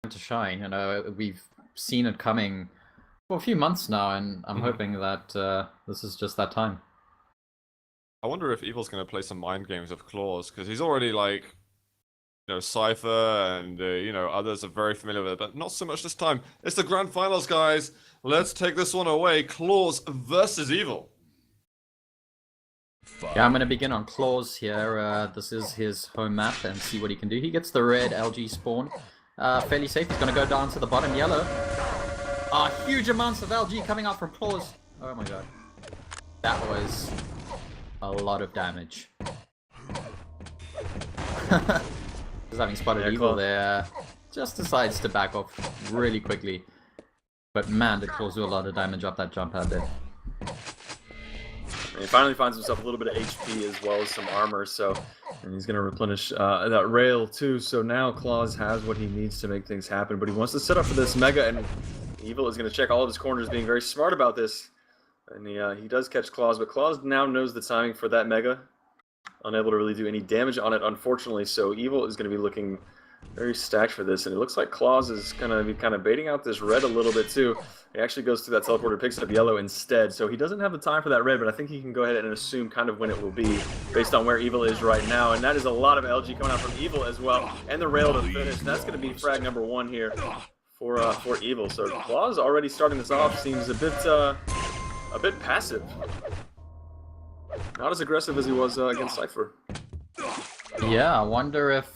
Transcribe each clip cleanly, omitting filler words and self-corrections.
moment to shine. You know, we've seen it coming for a few months now, and I'm hoping that this is just that time. I wonder if Evil's going to play some mind games with Clawz, because he's already like, you know, Cypher and you know, others are very familiar with it, but not so much this time. It's the grand finals, guys. Let's take this one away. Clawz versus Evil. Yeah, I'm going to begin on Clawz here. This is his home map, and see what he can do. He gets the red LG spawn. Fairly safe. He's going to go down to the bottom yellow. Huge amounts of LG coming out from Clawz. Oh my god. That was a lot of damage. Just having spotted Evil there. Just decides to back off really quickly. But man, did Clawz do a lot of damage up that jump pad there. And he finally finds himself a little bit of HP as well as some armor, so and he's going to replenish that rail too. So now Clawz has what he needs to make things happen, but he wants to set up for this mega, and Evil is going to check all of his corners, being very smart about this. And he does catch Clawz, but Clawz now knows the timing for that mega. Unable to really do any damage on it, unfortunately, so Evil is going to be looking very stacked for this, and it looks like Clawz is going to be kind of baiting out this red a little bit too. He actually goes through that teleporter, picks up yellow instead, so he doesn't have the time for that red, but I think he can go ahead and assume kind of when it will be, based on where Evil is right now, and that is a lot of LG coming out from Evil as well, and the rail to finish. That's going to be frag number 1 here for Evil, so Clawz already starting this off seems a bit passive. Not as aggressive as he was against Cypher. Yeah, I wonder if,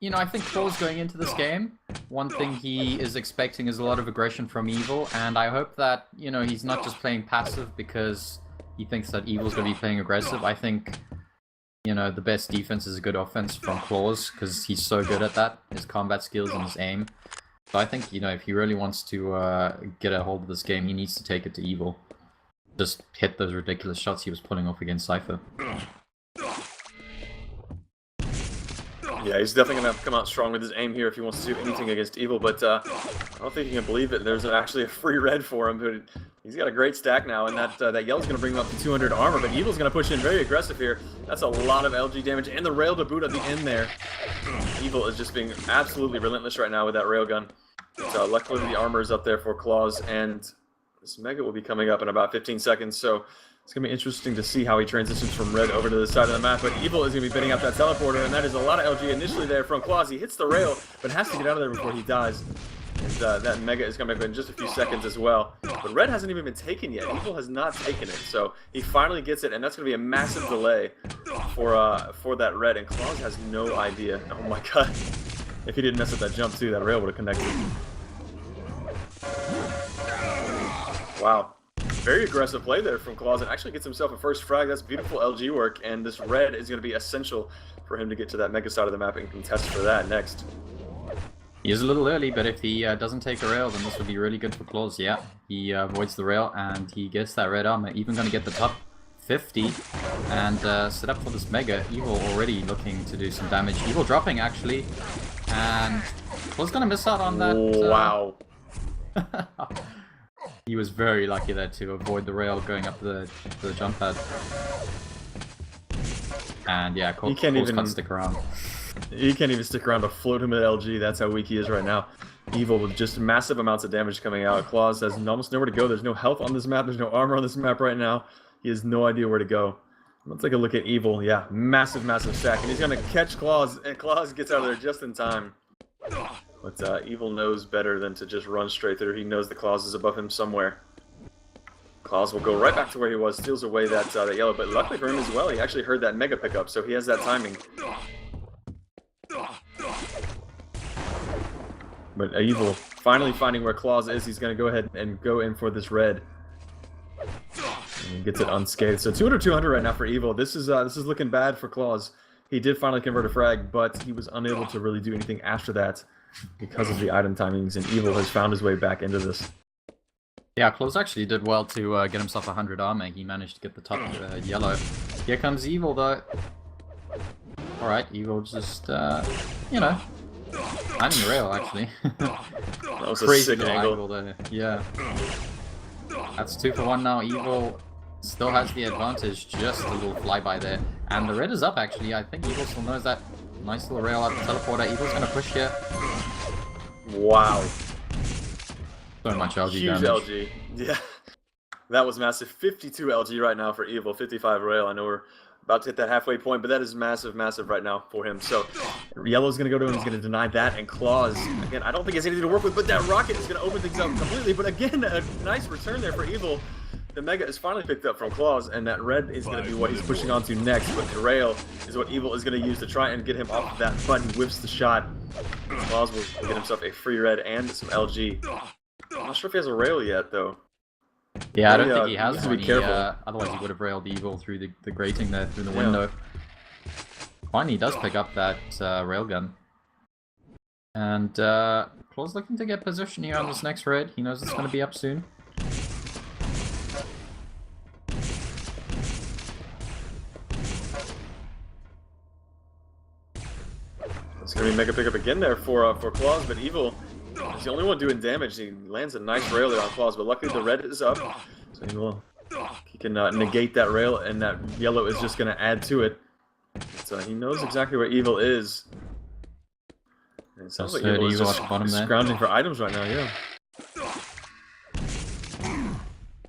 you know, I think Clawz going into this game, one thing he is expecting is a lot of aggression from Evil, and I hope that, you know, he's not just playing passive because he thinks that Evil's going to be playing aggressive. I think, you know, the best defense is a good offense from Clawz, because he's so good at that, his combat skills and his aim. So I think, you know, if he really wants to get a hold of this game, he needs to take it to Evil. Just hit those ridiculous shots he was pulling off against Cypher. Yeah, he's definitely going to come out strong with his aim here if he wants to do anything against Evil, but I don't think he can believe it. There's actually a free red for him, but he's got a great stack now, and that yellow's going to bring him up to 200 armor, but Evil's going to push in very aggressive here. That's a lot of LG damage, and the rail to boot at the end there. Evil is just being absolutely relentless right now with that railgun. So luckily the armor is up there for Clawz, and this mega will be coming up in about 15 seconds, so it's going to be interesting to see how he transitions from red over to the side of the map, but Evil is going to be bidding up that teleporter, and that is a lot of LG initially there from Clawz. He hits the rail, but has to get out of there before he dies. And that mega is coming up in just a few seconds as well. But red hasn't even been taken yet. Evil has not taken it, so he finally gets it, and that's going to be a massive delay for that red, and Clawz has no idea. Oh my god. If he didn't mess up that jump too, that rail would have connected. Wow. Very aggressive play there from Clawz, and actually gets himself a first frag. That's beautiful LG work, and this red is going to be essential for him to get to that mega side of the map and contest for that next. He is a little early, but if he doesn't take a rail, then this would be really good for Clawz. Yeah, he avoids the rail, and he gets that red armor. Even going to get the top 50, and set up for this mega. Evil already looking to do some damage. Evil dropping, actually, and Clawz going to miss out on that. Wow. He was very lucky there to avoid the rail going up the jump pad. And yeah, Clawz can't stick around. He can't even stick around to float him at LG. That's how weak he is right now. Evil with just massive amounts of damage coming out. Clawz has almost nowhere to go. There's no health on this map. There's no armor on this map right now. He has no idea where to go. Let's take a look at Evil. Yeah, massive stack. And he's going to catch Clawz, and Clawz gets out of there just in time. But Evil knows better than to just run straight through. He knows the Clawz is above him somewhere. Clawz will go right back to where he was, steals away that yellow, but luckily for him as well, he actually heard that mega pickup, so he has that timing. But Evil finally finding where Clawz is. He's going to go ahead and go in for this red. And he gets it unscathed. So 200 right now for Evil. This is looking bad for Clawz. He did finally convert a frag, but he was unable to really do anything after that because of the item timings, and Evil has found his way back into this. Yeah, Clawz actually did well to get himself 100 armor. He managed to get the top yellow. Here comes Evil, though. Alright, Evil just, you know, finding the rail, actually. That was Crazy a sick angle there. Yeah. That's 2 for 1 now. Evil still has the advantage, just a little flyby there. And the red is up, actually. I think Evil still knows that. Nice little rail out the teleporter. Evil's going to push here. Wow. So much LG Huge damage. LG. Yeah. That was massive. 52 LG right now for Evil, 55 Rail. I know we're about to hit that halfway point, but that is massive, massive right now for him. So Yellow's going to go to him. He's going to deny that. And Clawz, again, I don't think he has anything to work with, but that rocket is going to open things up completely. But again, a nice return there for Evil. The Mega is finally picked up from Clawz, and that red is going to be what he's pushing onto next. But the Rail is what Evil is going to use to try and get him off of that button. Whips the shot. Clawz will get himself a free red and some LG. I'm not sure if he has a Rail yet, though. Yeah, I don't think he has needs to one. be careful. Otherwise, he would have railed Evil through the grating there, through the window. Finally, he does pick up that railgun. And Clawz looking to get position here on this next red. He knows it's going to be up soon. It's going to be mega pickup again there for Clawz, but Evil is the only one doing damage. He lands a nice rail there on Clawz, but luckily the red is up, so he can negate that rail, and that yellow is just going to add to it. So he knows exactly where Evil is. And it sounds like Evil is just scrounging for items right now,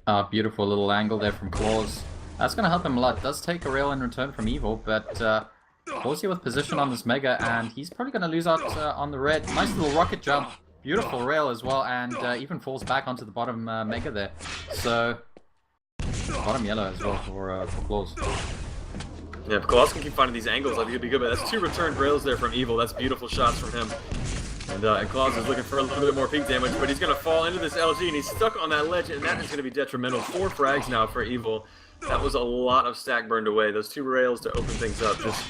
yeah. Beautiful little angle there from Clawz. That's going to help him a lot. Does take a rail in return from Evil, but Clawz here with position on this Mega, and he's probably going to lose out on the red. Nice little rocket jump. Beautiful rail as well, and even falls back onto the bottom Mega there. So, bottom yellow as well for Clawz. Yeah, if Clawz can keep finding these angles, I think it'd be good, but that's 2 returned rails there from Evil. That's beautiful shots from him. And Clawz is looking for a little bit more peak damage, but he's going to fall into this LG, and he's stuck on that ledge, and that is going to be detrimental. 4 frags now for Evil. That was a lot of stack burned away. Those 2 rails to open things up just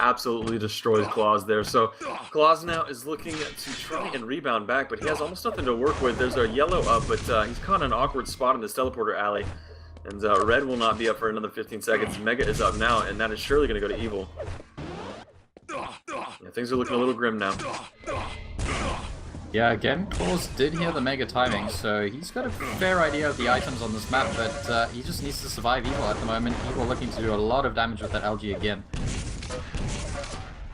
absolutely destroys Clawz there. So Clawz now is looking to try and rebound back, but he has almost nothing to work with. There's a yellow up, but he's caught an awkward spot in this teleporter alley. And red will not be up for another 15 seconds. Mega is up now, and that is surely going to go to Evil. Yeah, things are looking a little grim now. Yeah, again, Clawz did hear the Mega timing, so he's got a fair idea of the items on this map, but he just needs to survive Evil at the moment. Evil looking to do a lot of damage with that LG again.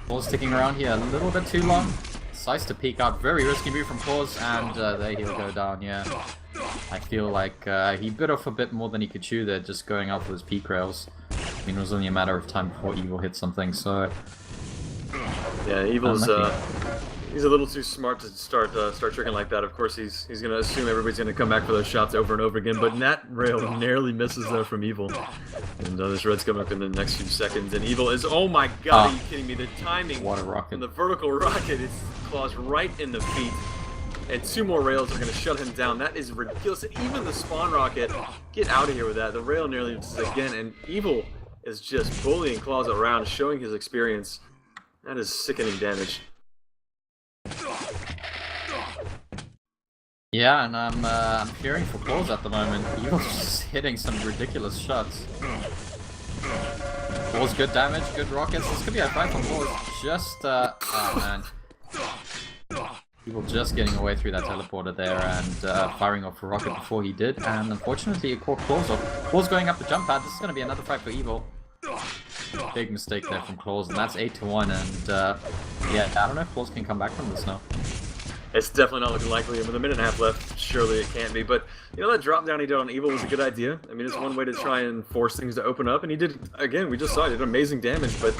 Clawz sticking around here a little bit too long. Decides to peek out. Very risky move from Clawz, and there he'll go down, yeah. I feel like he bit off a bit more than he could chew there, just going out for his peak rails. I mean, it was only a matter of time before Evil hit something, so... Yeah, Evil's he's a little too smart to start tricking like that. Of course, he's going to assume everybody's going to come back for those shots over and over again, but that rail narrowly misses though from Evil. And this red's coming up in the next few seconds, and Evil is, oh my god, are you kidding me? The timing Water rocket. and the vertical rocket is Clawz right in the feet. And 2 more rails are going to shut him down. That is ridiculous. And even the spawn rocket, get out of here with that. The rail nearly misses again, and Evil is just bullying Clawz around, showing his experience. That is sickening damage. Yeah, and I'm fearing for Clawz at the moment. Evil's just hitting some ridiculous shots. Clawz good damage, good rockets. This could be a fight for Clawz. Just oh man. Evil just getting away through that teleporter there and firing off a rocket before he did, and unfortunately it caught Clawz off. Clawz going up the jump pad. This is going to be another fight for Evil. Big mistake there from Clawz, and that's 8-1, and yeah, I don't know if Clawz can come back from this now. It's definitely not looking likely, and with a minute and a half left, surely it can't be. But, you know, that drop down he did on Evil was a good idea. I mean, it's one way to try and force things to open up, and he did, again, we just saw he did amazing damage, but,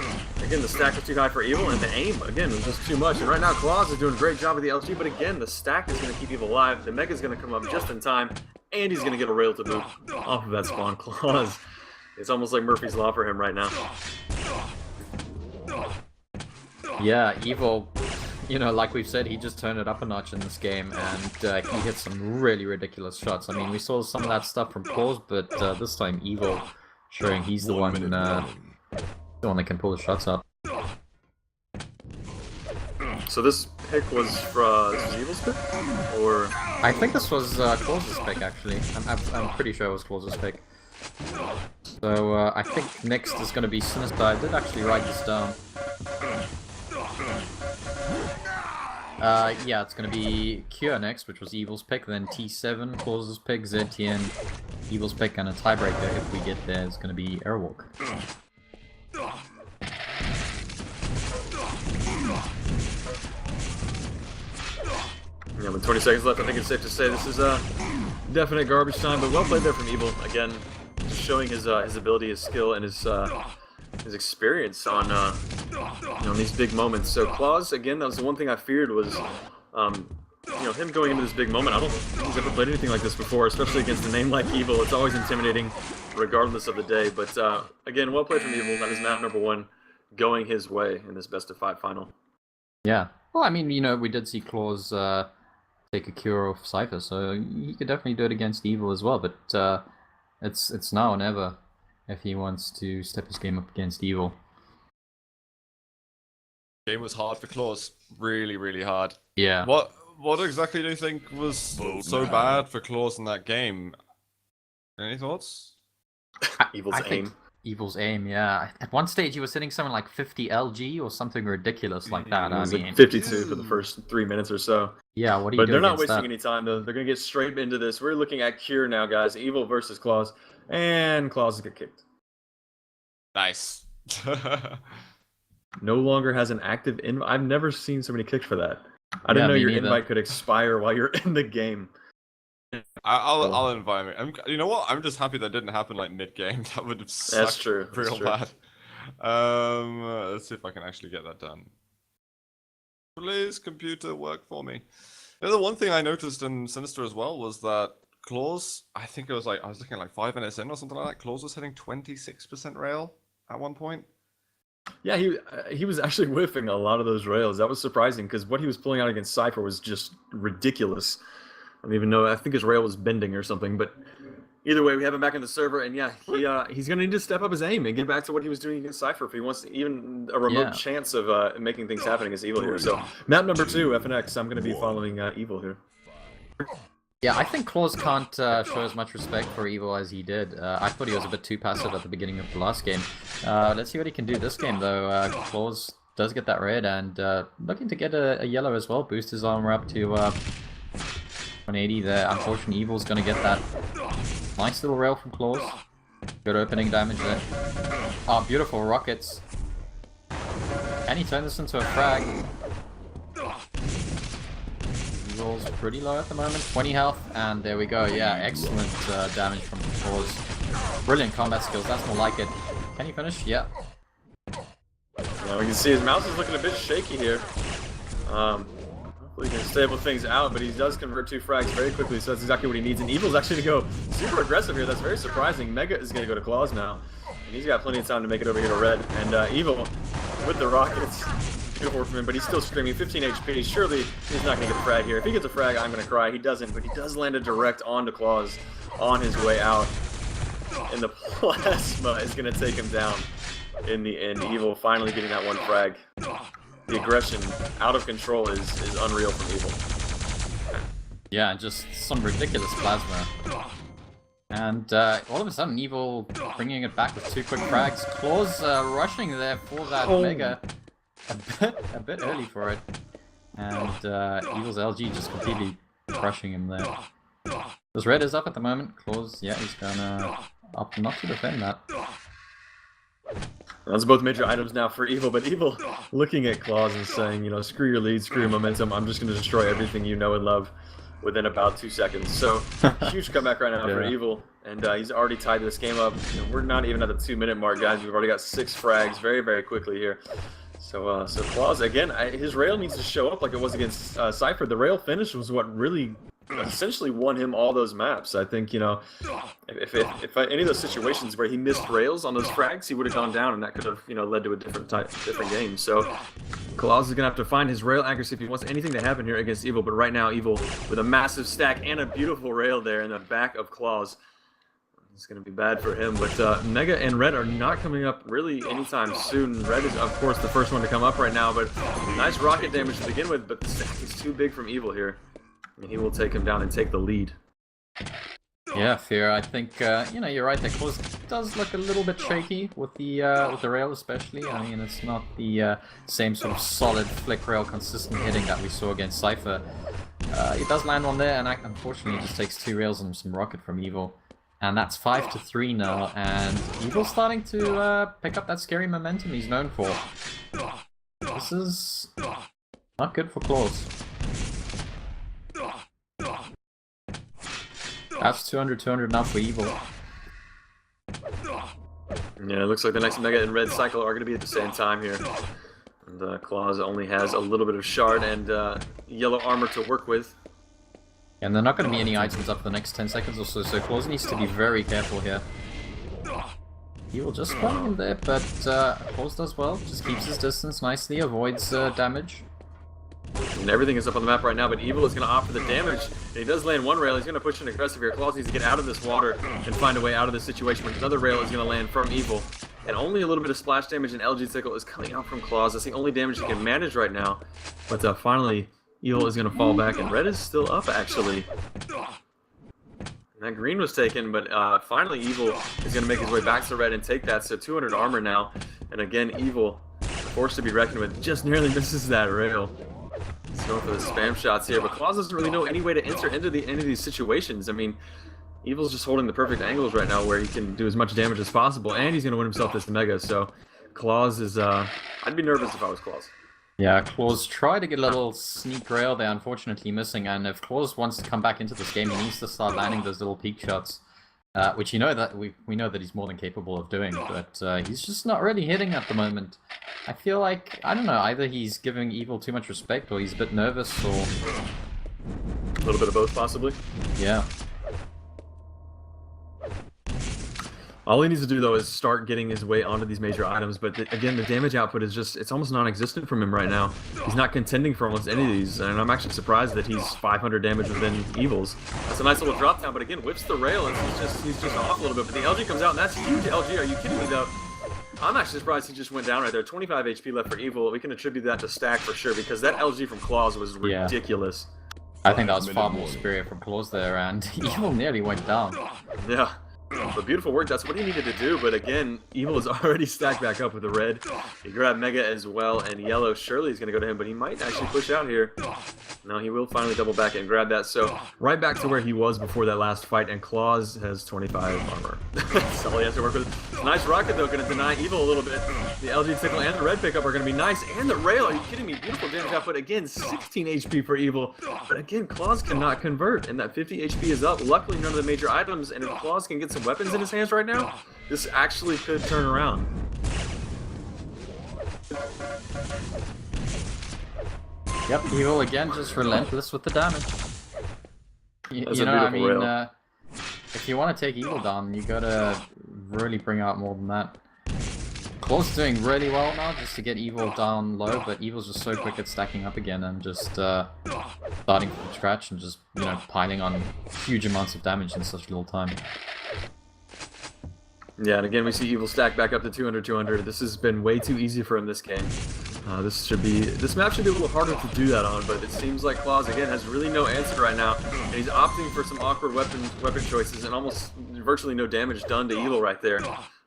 again, the stack was too high for Evil, and the aim, again, was just too much. And right now, Clawz is doing a great job with the LG, but again, the stack is going to keep Evil alive, the Mega's going to come up just in time, and he's going to get a rail to boot off of that spawn. Clawz, it's almost like Murphy's Law for him right now. Yeah, Evil, you know, like we've said, he just turned it up a notch in this game, and he hit some really ridiculous shots. I mean, we saw some of that stuff from Clawz, but this time Evil showing he's the one that can pull the shots up. So this pick was Evil's pick, or I think this was Clawz's pick actually. I'm pretty sure it was Clawz's pick. So I think next is going to be Sinister. I did actually write this down. Yeah, it's going to be Cure next, which was Evil's pick, then T7, Clawz's pick, ZTN, Evil's pick, and a tiebreaker if we get there is going to be Airwalk. Yeah, with 20 seconds left, I think it's safe to say this is definite garbage time, but well played there from Evil. Again, just showing his ability, his skill, and his experience on these big moments. So Clawz, again, that was the one thing I feared was him going into this big moment. I don't think he's ever played anything like this before, especially against a name like Evil. It's always intimidating, regardless of the day. But again, well played from Evil. That is map number 1 going his way in this best of 5 final. Yeah. Well, I mean, we did see Clawz take a cure off Cypher, so he could definitely do it against Evil as well. But it's now or never if he wants to step his game up against Evil. Game was hard for Clawz. Really, really hard. Yeah. What exactly do you think was so bad for Clawz in that game? Any thoughts? Evil's aim. Evil's aim, yeah. At one stage, he was hitting something like 50 LG or something ridiculous like that. It was like 52 for the first 3 minutes or so. Yeah, what do you do? But they're not wasting any time, though. They're going to get straight into this. We're looking at Cure now, guys. Evil versus Clawz. And Clawz get kicked. Nice. No longer has an active invite. I've never seen somebody kicked for that. I didn't know your invite could expire while you're in the game. I'll invite me. You know what? I'm just happy that didn't happen like mid-game. That would have sucked. That's true. Real bad. Let's see if I can actually get that done. Please, computer, work for me. The one thing I noticed in Sinister as well was that Clawz, I think it was like, I was looking at like 5 minutes in or something like that, Clawz was hitting 26% rail at one point. Yeah, he was actually whiffing a lot of those rails. That was surprising because what he was pulling out against Cypher was just ridiculous. I don't even know. I think his rail was bending or something. But either way, we have him back in the server, and yeah, he's going to need to step up his aim and get back to what he was doing against Cypher if he wants even a remote chance of making things happen against Evil here. So map number 2, FNX. I'm going to be following Evil here. Yeah, I think Clawz can't show as much respect for Evil as he did. I thought he was a bit too passive at the beginning of the last game. Let's see what he can do this game, though. Clawz does get that red, and looking to get a yellow as well. Boost his armor up to 180 there. Unfortunately, Evil's going to get that nice little rail from Clawz. Good opening damage there. Oh, beautiful rockets. Can he turn this into a frag? Evil's pretty low at the moment, 20 health, and there we go. Yeah, excellent damage from Clawz. Brilliant combat skills, that's more like it. Can he finish? Yeah. Yeah, we can see his mouse is looking a bit shaky here. Hopefully he can stable things out, but he does convert 2 frags very quickly, so that's exactly what he needs. And Evil's actually to go super aggressive here. That's very surprising. Mega is going to go to Clawz now, and he's got plenty of time to make it over here to red. And Evil with the rockets. Beautiful from him, but he's still screaming. 15 HP. Surely he's not going to get a frag here. If he gets a frag, I'm going to cry. He doesn't, but he does land a direct onto Clawz on his way out. And the plasma is going to take him down in the end. Evil finally getting that 1 frag. The aggression out of control is unreal from Evil. Yeah, just some ridiculous plasma. And all of a sudden, Evil bringing it back with 2 quick frags. Clawz rushing there for that Mega. A bit early for it, and Evil's LG just completely crushing him there. This red is up at the moment. Clawz, yeah, he's gonna opt not to defend that. Those are both major items now for Evil, but Evil looking at Clawz and saying, you know, screw your lead, screw your momentum, I'm just gonna destroy everything you know and love within about 2 seconds. So, huge comeback right now for Evil, and he's already tied this game up. You know, we're not even at the 2-minute mark, guys. We've already got 6 frags very, very quickly here. So Clawz, again, his rail needs to show up like it was against Cypher. The rail finish was what really essentially won him all those maps. I think, you know, if any of those situations where he missed rails on those frags, he would have gone down, and that could have, you know, led to a different game. So Clawz is going to have to find his rail accuracy if he wants anything to happen here against Evil. But right now, Evil with a massive stack and a beautiful rail there in the back of Clawz. It's going to be bad for him, but Mega and Red are not coming up really anytime soon. Red is, of course, the first one to come up right now, but nice rocket damage to begin with, but the stack is too big from Evil here, and he will take him down and take the lead. Yeah, Fear, I think, you know, you're right there. Clawz does look a little bit shaky with the rail especially. I mean, it's not the same sort of solid flick rail consistent hitting that we saw against Cypher. He does land one there, and unfortunately he just takes 2 rails and some rocket from Evil. And that's 5-3 now, and Evil's starting to pick up that scary momentum he's known for. This is not good for Clawz. That's 200 now for Evil. Yeah, it looks like the next Mega and Red cycle are going to be at the same time here. And Clawz only has a little bit of shard and yellow armor to work with. And there are not going to be any items up for the next 10 seconds or so, so Clawz needs to be very careful here. Evil just going in there, but Clawz does well, just keeps his distance nicely, avoids damage. And everything is up on the map right now, but Evil is going to opt for the damage. And he does land one rail. He's going to push in aggressive here. Clawz needs to get out of this water and find a way out of this situation. But another rail is going to land from Evil. And only a little bit of splash damage and LG Tickle is coming out from Clawz. That's the only damage he can manage right now. But finally, Evil is going to fall back. And Red is still up, actually. And that green was taken, but finally Evil is going to make his way back to Red and take that. So 200 armor now. And again, Evil, forced to be reckoned with, just nearly misses that rail. He's going for the spam shots here, but Clawz doesn't really know any way to enter into any of these situations. I mean, Evil's just holding the perfect angles right now where he can do as much damage as possible, and he's going to win himself this Mega, so Clawz is, I'd be nervous if I was Clawz. Yeah, Clawz tried to get a little sneak rail there, unfortunately missing, and if Clawz wants to come back into this game, he needs to start landing those little peak shots, which we know that he's more than capable of doing, but he's just not really hitting at the moment. I feel like, I don't know, either he's giving Evil too much respect, or he's a bit nervous, or... A little bit of both, possibly? Yeah. All he needs to do, though, is start getting his way onto these major items, but again, the damage output is just, it's almost non-existent from him right now. He's not contending for almost any of these, and I'm actually surprised that he's 500 damage within Evil's. That's a nice little drop down, but again, whips the rail, and he's just off a little bit, but the LG comes out, and that's huge LG. Are you kidding me, though? I'm actually surprised he just went down right there. 25 HP left for Evil. We can attribute that to Stack for sure, because that LG from Clawz was ridiculous. I think that was far more superior from Clawz there, and Evil nearly went down. Yeah. But beautiful work, that's what he needed to do, but again, Evil is already stacked back up with the red. He grabbed Mega as well, and yellow surely is going to go to him, but he might actually push out here. No, he will finally double back and grab that, so right back to where he was before that last fight, and Clawz has 25 armor. That's all he has to work with. Nice rocket, though, going to deny Evil a little bit. The LG Tickle and the red pickup are going to be nice, and the rail, are you kidding me? Beautiful damage output, again, 16 HP for Evil, but again, Clawz cannot convert, and that 50 HP is up. Luckily, none of the major items, and if Clawz can get some weapons in his hands right now, this actually could turn around. Yep, Evil again, just relentless with the damage. That's You a know, I beautiful mean, rail. if you want to take Evil down, you gotta really bring out more than that. Clawz is doing really well now, just to get Evil down low, but Evil's just so quick at stacking up again and just starting from scratch and just, you know, piling on huge amounts of damage in such little time. Yeah, and again, we see Evil stack back up to 200. This has been way too easy for him this game. This map should be a little harder to do that on, but it seems like Clawz, again, has really no answer right now, and he's opting for some awkward weapon choices and almost virtually no damage done to Evil right there,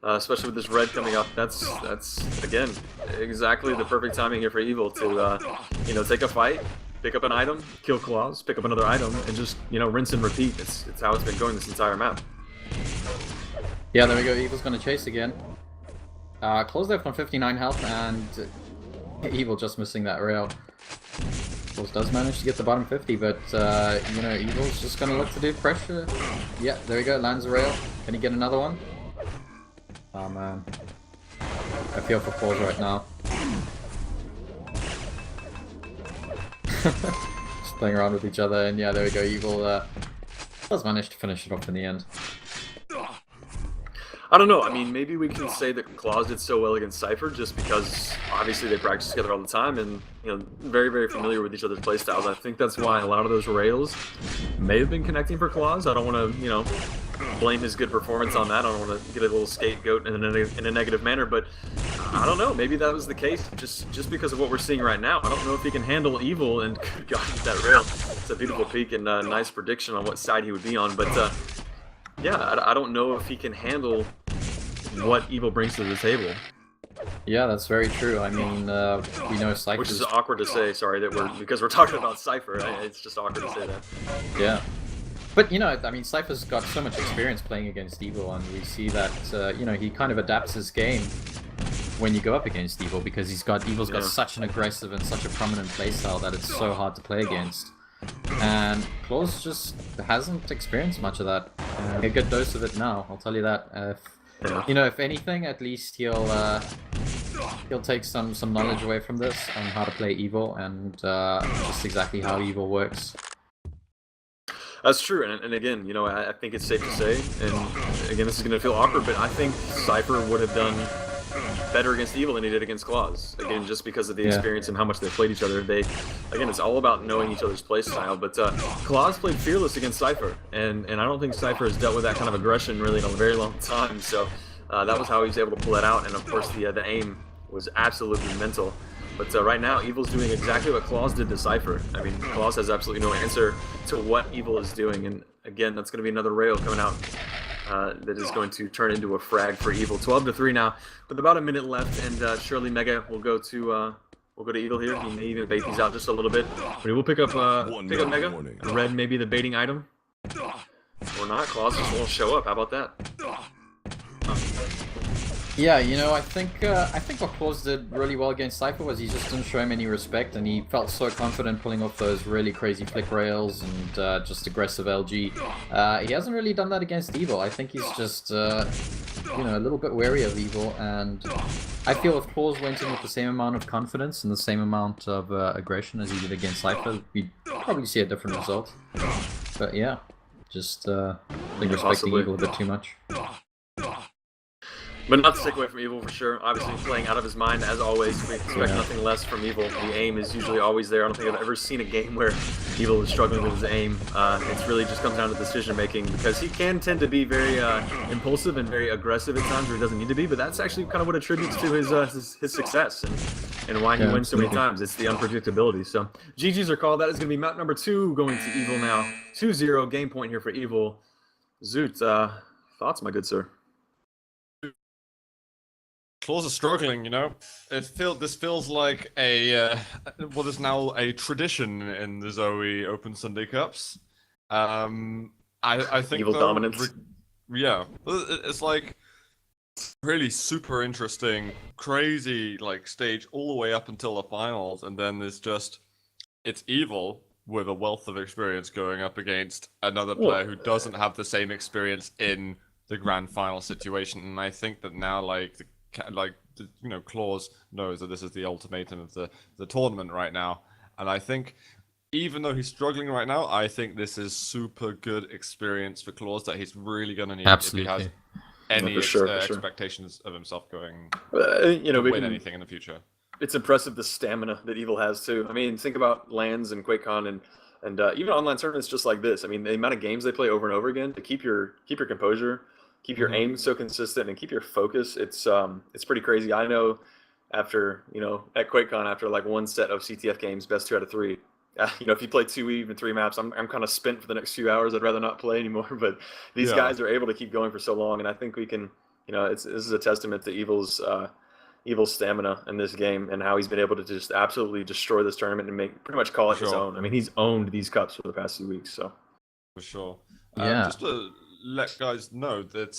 especially with this red coming up. That's again, exactly the perfect timing here for Evil to, you know, take a fight, pick up an item, kill Clawz, pick up another item, and just, you know, rinse and repeat. It's how it's been going this entire map. Yeah, there we go, Evil's gonna chase again. Clawz left on 59 health, and Evil just missing that rail. Clawz does manage to get the bottom 50, but, you know, Evil's just gonna look to do pressure. Yeah, there we go, lands a rail. Can he get another one? Oh man. I feel for Clawz right now. Just playing around with each other, and yeah, there we go, Evil does manage to finish it off in the end. I don't know, I mean, maybe we can say that Clawz did so well against Cypher just because obviously they practice together all the time and, you know, very, very familiar with each other's playstyles. I think that's why a lot of those rails may have been connecting for Clawz. I don't want to, you know, blame his good performance on that. I don't want to get a little scapegoat in a negative manner, but I don't know, maybe that was the case just because of what we're seeing right now. I don't know if he can handle Evil, and good God, that rail. It's a beautiful peek and a nice prediction on what side he would be on, but yeah, I don't know if he can handle what Evil brings to the table. Yeah, that's very true. I mean, we know Cypher. Which is awkward to say, sorry, because we're talking about Cypher. It's just awkward to say that. Yeah. But, you know, I mean, Cypher's got so much experience playing against Evil, and we see that, you know, he kind of adapts his game when you go up against Evil, because Evil's got such an aggressive and such a prominent playstyle that it's so hard to play against. And Clawz just hasn't experienced much of that. A good dose of it now, I'll tell you that. You know, if anything, at least he'll take some knowledge away from this on how to play Evil and just exactly how Evil works. That's true, and again, you know, I think it's safe to say, and again, this is going to feel awkward, but I think Cypher would have done better against Evil than he did against Clawz. Again, just because of the experience and how much they played each other. Again, it's all about knowing each other's play style. But Clawz played fearless against Cypher, and I don't think Cypher has dealt with that kind of aggression really in a very long time. So that was how he was able to pull that out, and of course the aim was absolutely mental. But right now, Evil's doing exactly what Clawz did to Cypher. I mean, Clawz has absolutely no answer to what Evil is doing, and again, that's going to be another rail coming out. That is going to turn into a frag for Evil. 12-3 now, with about a minute left, and surely Mega will go to Evil here. He may even bait these out just a little bit, but he will pick up Mega. Red may be the baiting item, or not. Clawz just won't show up. How about that? Yeah, you know, I think what Clawz did really well against Cypher was he just didn't show him any respect, and he felt so confident pulling off those really crazy flick rails and just aggressive LG. He hasn't really done that against Evil. I think he's just, you know, a little bit wary of Evil, and I feel if Clawz went in with the same amount of confidence and the same amount of aggression as he did against Cypher, we'd probably see a different result. But yeah, just I think respecting Evil a bit too much. But not to take away from Evil for sure. Obviously playing out of his mind as always. We expect nothing less from Evil. The aim is usually always there. I don't think I've ever seen a game where Evil is struggling with his aim. It really just comes down to decision making, because he can tend to be very impulsive and very aggressive at times where he doesn't need to be. But that's actually kind of what attributes to his success and why he wins so many times. It's the unpredictability. So GGs are called. That is going to be map number 2 going to Evil now. 2-0 game point here for Evil. Zoot, thoughts, my good sir? Clawz are struggling, you know. This feels like a what is now a tradition in the ZOWIE Open Sunday Cups. I think Evil dominance. Yeah, it's like really super interesting, crazy like stage all the way up until the finals, and then it's Evil with a wealth of experience going up against another player who doesn't have the same experience in the grand final situation, and I think that now you know, Clawz knows that this is the ultimatum of the tournament right now, and I think even though he's struggling right now, I think this is super good experience for Clawz that he's really gonna need if he has any expectations of himself going you know, to win anything in the future. It's impressive the stamina that Evil has too. I mean, think about LANs and QuakeCon and even online tournaments just like this. I mean, the amount of games they play over and over again to keep your composure, keep your aim so consistent, and keep your focus. It's pretty crazy. I know after, you know, at QuakeCon, after like one set of CTF games, best 2 out of 3. You know, if you play 2 even 3 maps, I'm kind of spent for the next few hours. I'd rather not play anymore. But these guys are able to keep going for so long, and I think we can, you know, this is a testament to Evil's stamina in this game and how he's been able to just absolutely destroy this tournament and pretty much call it his own. I mean, he's owned these cups for the past few weeks. So for sure. Yeah. Just to let guys know that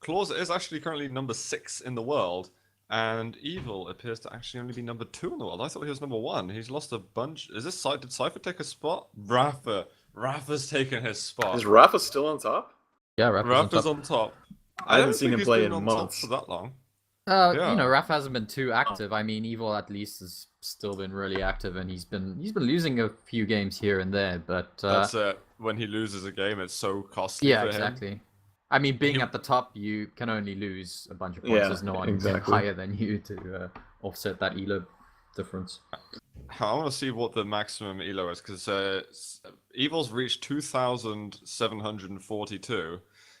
Clawz is actually currently number 6 in the world, and Evil appears to actually only be number 2 in the world. I thought he was number 1. He's lost a bunch. Did Cypher take a spot? Rafa's taken his spot. Is Rafa still on top? Yeah, Rafa's on top. I haven't seen him play in months. For that long. You know, Rafa hasn't been too active. I mean, Evil at least has still been really active, and he's been losing a few games here and there. But that's it. When he loses a game, it's so costly. Yeah, for exactly. him. I mean, being at the top, you can only lose a bunch of points. There's no one higher than you to offset that elo difference. I want to see what the maximum elo is, because Evil's reached 2,742,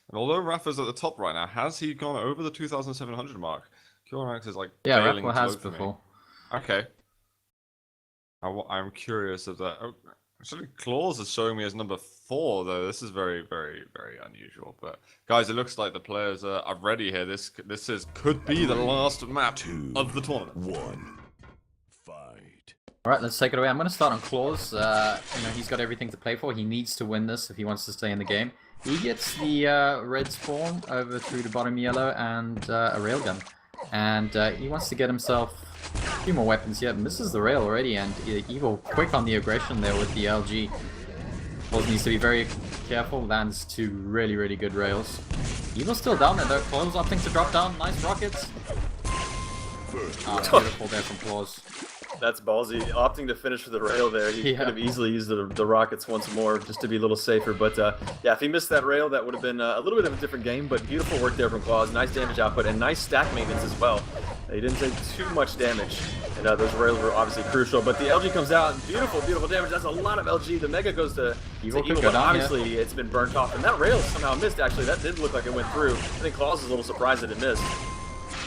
and although Rafa's at the top right now, has he gone over the 2,700 mark? QRX is like Rafa has before. Okay. I'm curious of that. Oh, actually, Clawz is showing me as number 4, though. This is very, very, very unusual. But guys, it looks like the players are ready here. This could be the last map of the tournament. 1 fight. All right, let's take it away. I'm going to start on Clawz. You know, he's got everything to play for. He needs to win this if he wants to stay in the game. He gets the red spawn over through the bottom yellow and a railgun. And he wants to get himself a few more weapons here. And this is the rail already, and Evil quick on the aggression there with the LG. Clawz needs to be very careful. Lands two really, really good rails. Evil's still down there though. Clawz opting to drop down. Nice rockets. Beautiful there from Clawz. That's ballsy. Opting to finish with the rail there. He could have easily used the rockets once more just to be a little safer. But yeah, if he missed that rail, that would have been a little bit of a different game. But beautiful work there from Clawz. Nice damage output and nice stack maintenance as well. He didn't take too much damage. And those rails were obviously crucial. But the LG comes out. Beautiful, beautiful damage. That's a lot of LG. The Mega goes to Evil, but obviously it's been burnt off. And that rail somehow missed, actually. That did look like it went through. I think Clawz is a little surprised that it missed.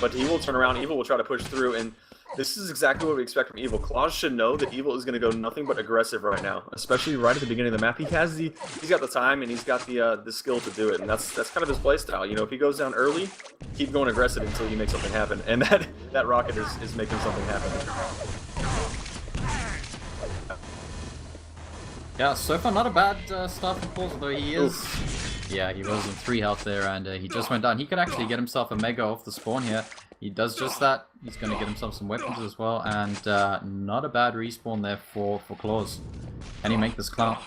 But he will turn around. Evil will try to push through. And this is exactly what we expect from Evil. Clawz should know that Evil is going to go nothing but aggressive right now, especially right at the beginning of the map. He's got the time and he's got the skill to do it, and that's kind of his play style. You know, if he goes down early, keep going aggressive until you make something happen, and that rocket is making something happen. Yeah, so far not a bad start from Clawz, although he is. Yeah, he was in 3 health there, and he just went down. He could actually get himself a Mega off the spawn here. He does just that. He's going to get himself some weapons as well, and not a bad respawn there for Clawz. Can he make this count?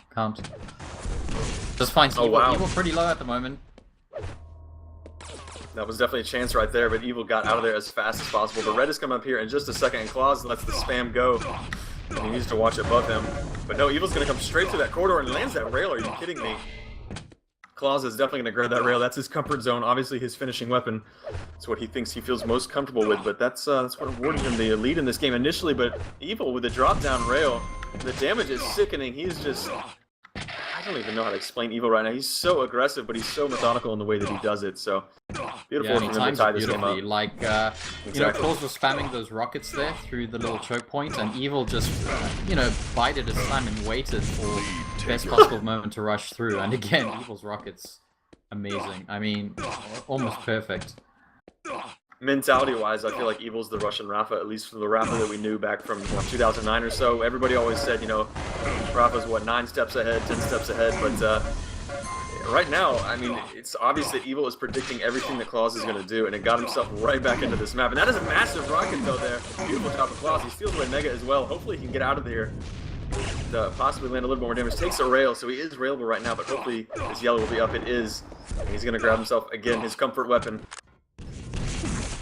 Just finds Evil pretty low at the moment. That was definitely a chance right there, but Evil got out of there as fast as possible. The red is coming up here in just a second, and Clawz lets the spam go. And he needs to watch above him. But no, Evil's going to come straight to that corridor and lands that rail. Are you kidding me? Clawz is definitely going to grab that rail. That's his comfort zone. Obviously, his finishing weapon. It's what he thinks he feels most comfortable with. But that's what awarded him the lead in this game initially. But Evil with the drop down rail, the damage is sickening. He's just... I don't even know how to explain Evil right now. He's so aggressive, but he's so methodical in the way that he does it. So beautiful for him to tie this game up. Like, you know, Clawz was spamming those rockets there through the little choke point, and Evil just, you know, bided his time and waited for the best possible moment to rush through. And again, Evil's rockets, amazing. I mean, almost perfect. Mentality-wise, I feel like Evil's the Russian Rafa, at least from the Rafa that we knew back from 2009 or so. Everybody always said, you know, Rafa's, what, 9 steps ahead, 10 steps ahead, but right now, I mean, it's obvious that Evil is predicting everything that Clawz is going to do, and it got himself right back into this map. And that is a massive rocket, though, there. Beautiful job of Clawz. He steals away Mega as well. Hopefully he can get out of there and possibly land a little bit more damage. Takes a rail, so he is railable right now, but hopefully his yellow will be up. It is. And he's going to grab himself, again, his comfort weapon.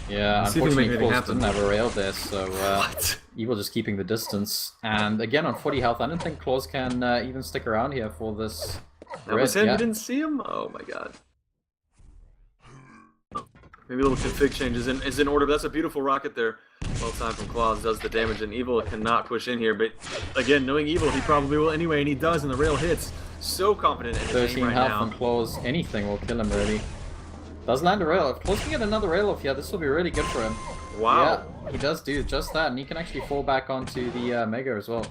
Yeah, unfortunately Clawz didn't have a rail there, so Evil just keeping the distance. And again, on 40 health, I don't think Clawz can even stick around here for this. That was him? You didn't see him? Oh my god. Maybe a little config change is in order, but that's a beautiful rocket there. Well timed from Clawz, does the damage, and Evil cannot push in here. But again, knowing Evil, he probably will anyway, and he does, and the rail hits. So confident in his 13 aim right health now. from Clawz, anything will kill him really. Does land a rail. If Clawz can get another rail off here, this will be really good for him. Wow. Yeah, he does do just that, and he can actually fall back onto the Mega as well.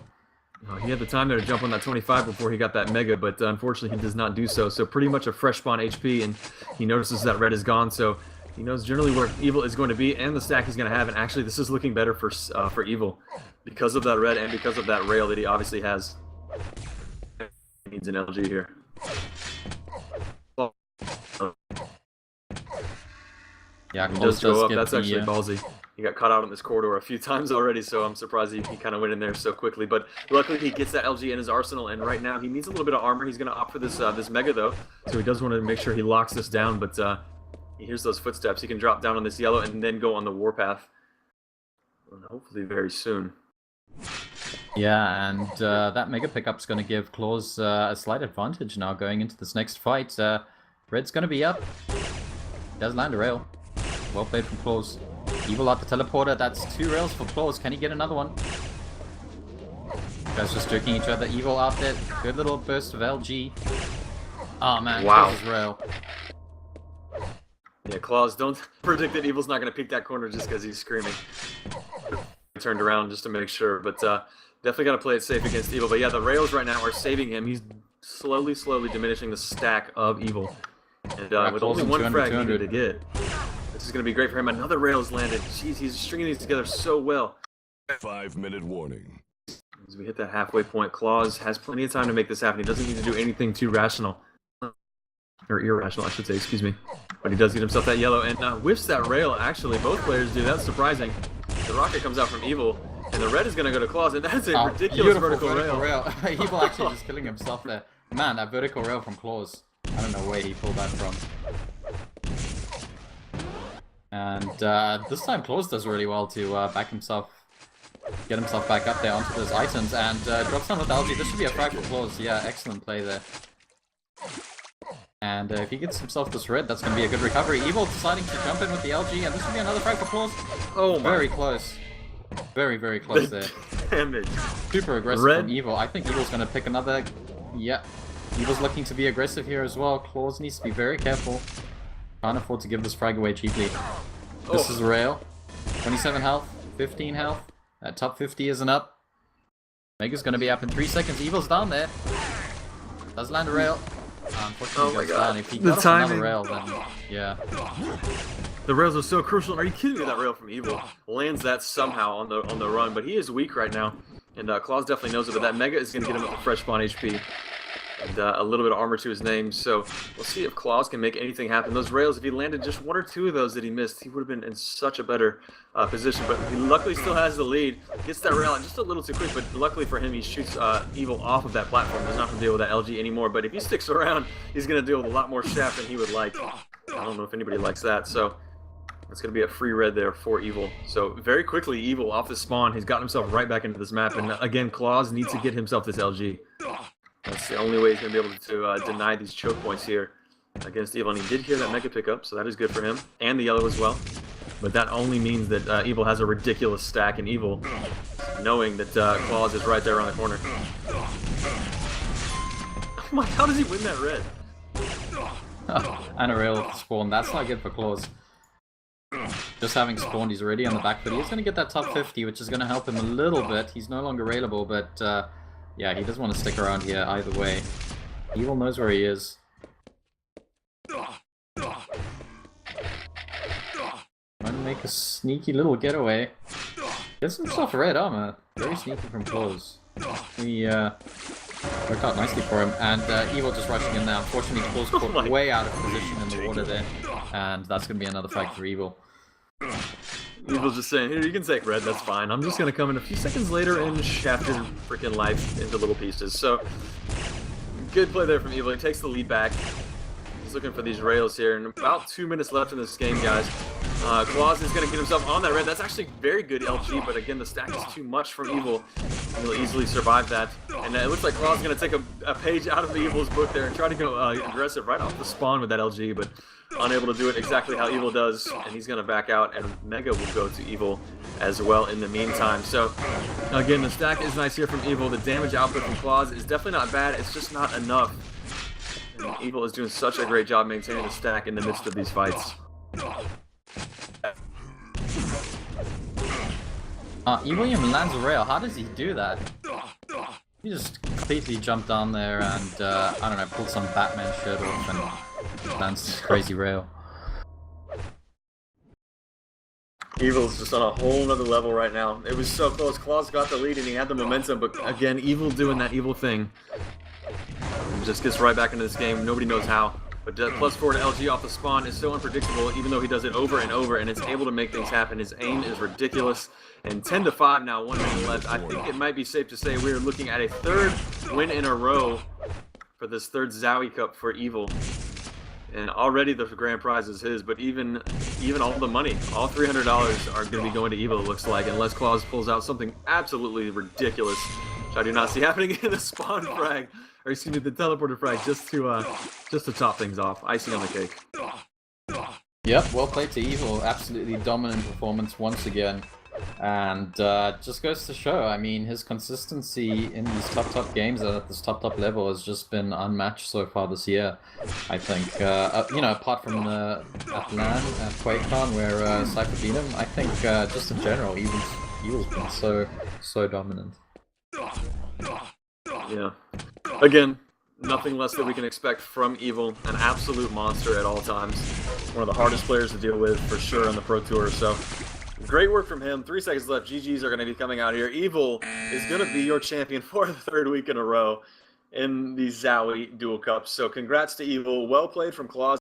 He had the time there to jump on that 25 before he got that Mega, but unfortunately he does not do so. So pretty much a fresh spawn HP, and he notices that red is gone, so he knows generally where Evil is going to be and the stack he's going to have. And actually, this is looking better for Evil because of that red and because of that rail that he obviously has. He needs an LG here. Yeah, he does go up. That's actually ballsy. He got caught out in this corridor a few times already, so I'm surprised he kind of went in there so quickly. But luckily, he gets that LG in his arsenal, and right now he needs a little bit of armor. He's going to opt for this this Mega, though, so he does want to make sure he locks this down. But he hears those footsteps. He can drop down on this yellow and then go on the warpath. Hopefully very soon. Yeah, and that Mega pickup's going to give Clawz a slight advantage now going into this next fight. Red's going to be up. Does land a rail. Well played from Clawz. Evil out the teleporter. That's 2 rails for Clawz. Can he get another one? Guys just joking each other. Evil out there. Good little burst of LG. Oh man, wow. Clawz's rail. Yeah, Clawz, don't predict that Evil's not going to peek that corner just because he's screaming. Turned around just to make sure, but definitely got to play it safe against Evil. But yeah, the rails right now are saving him. He's slowly diminishing the stack of Evil. And with only 1 frag needed to get. This is going to be great for him. Another rail's landed. Jeez, he's stringing these together so well. 5-minute warning. As we hit that halfway point, Clawz has plenty of time to make this happen. He doesn't need to do anything too rational. Or irrational, I should say, excuse me. But he does get himself that yellow and whiffs that rail, actually. Both players do. That's surprising. The rocket comes out from Evil, and the red is going to go to Clawz, and that's a ridiculous vertical rail. Evil actually just killing himself there. Man, that vertical rail from Clawz. I don't know where he pulled that from. And this time Clawz does really well to back himself, get himself back up there onto those items, and drops down with LG. This should be a frag for Clawz. Yeah, excellent play there. And if he gets himself this red, that's going to be a good recovery. Evil deciding to jump in with the LG, and this should be another frag for Clawz. Oh my. Very close. Very, very close there. Damage. Super aggressive Red. from Evil. I think Evil's going to pick another... Yeah. Evil's looking to be aggressive here as well. Clawz needs to be very careful. Can't afford to give this frag away cheaply. This is rail. 27 health, 15 health. That top 50 isn't up. Mega's going to be up in 3 seconds. Evil's down there. Does land a rail. Unfortunately, goes down. If he got another rail, then yeah. The rails are so crucial. Are you kidding me? That rail from Evil lands that somehow on the run, but he is weak right now, and Clawz definitely knows it. But that Mega is going to get him up to fresh spawn HP and a little bit of armor to his name. So we'll see if Clawz can make anything happen. Those rails, if he landed just 1 or 2 of those that he missed, he would have been in such a better position. But he luckily still has the lead. Gets that rail just a little too quick, but luckily for him, he shoots Evil off of that platform. Does not have to deal with that LG anymore. But if he sticks around, he's going to deal with a lot more shaft than he would like. I don't know if anybody likes that. So it's going to be a free red there for Evil. So very quickly, Evil off the spawn, he's gotten himself right back into this map. And again, Clawz needs to get himself this LG. That's the only way he's going to be able to deny these choke points here against Evil. And he did hear that Mega pickup, so that is good for him. And the yellow as well. But that only means that Evil has a ridiculous stack, and Evil, knowing that Clawz is right there around the corner. Oh my, how does he win that red? And a rail with the spawn. That's not good for Clawz. Just having spawned, he's already on the back foot. He's going to get that top 50, which is going to help him a little bit. He's no longer railable, but yeah, he doesn't want to stick around here either way. Evil knows where he is. Trying to make a sneaky little getaway. Gets himself red armor. Very sneaky from Clawz. He worked out nicely for him, and Evil just rushing in now. Unfortunately, Clawz caught way out of position in the water there, and that's going to be another frag for Evil. Evil's just saying, here, you can take red, that's fine. I'm just going to come in a few seconds later and shaft your freaking life into little pieces. So, good play there from Evil. He takes the lead back. He's looking for these rails here, and about 2 minutes left in this game, guys. Clawz is going to get himself on that red. That's actually very good LG, but again, the stack is too much from Evil. He'll easily survive that. And it looks like Clawz is going to take a page out of the Evil's book there and try to go aggressive right off the spawn with that LG, but unable to do it exactly how Evil does, and he's going to back out, and Mega will go to Evil as well in the meantime. So, again, the stack is nice here from Evil. The damage output from Clawz is definitely not bad. It's just not enough. And Evil is doing such a great job maintaining the stack in the midst of these fights. Evil even lands a rail. How does he do that? He just completely jumped down there and, I don't know, pulled some Batman shirt off and lands this crazy rail. Evil's just on a whole nother level right now. It was so close. Clawz got the lead and he had the momentum, but again, Evil doing that Evil thing. He just gets right back into this game. Nobody knows how. But +4 to LG off the spawn is so unpredictable, even though he does it over and over, and it's able to make things happen. His aim is ridiculous. And 10-5 now, 1 minute left. I think it might be safe to say we're looking at a 3rd win in a row for this 3rd ZOWIE Cup for Evil. And already the grand prize is his, but even all the money, all $300 are going to be going to Evil, it looks like, unless Clawz pulls out something absolutely ridiculous, which I do not see happening in the spawn frag, or excuse me, the teleporter frag, just to top things off. Icing on the cake. Yep, well played to Evil. Absolutely dominant performance once again. And just goes to show, I mean, his consistency in these top games at this top level has just been unmatched so far this year, I think. You know, apart from at LAN, at QuakeCon, where Cypher beat him, I think just in general, Evil's been so dominant. Yeah. Again, nothing less that we can expect from Evil. An absolute monster at all times. One of the hardest players to deal with, for sure, on the Pro Tour, so... Great work from him. 3 seconds left. GGs are going to be coming out here. Evil is going to be your champion for the 3rd week in a row in the ZOWIE Dual Cups. So congrats to Evil. Well played from Clawz.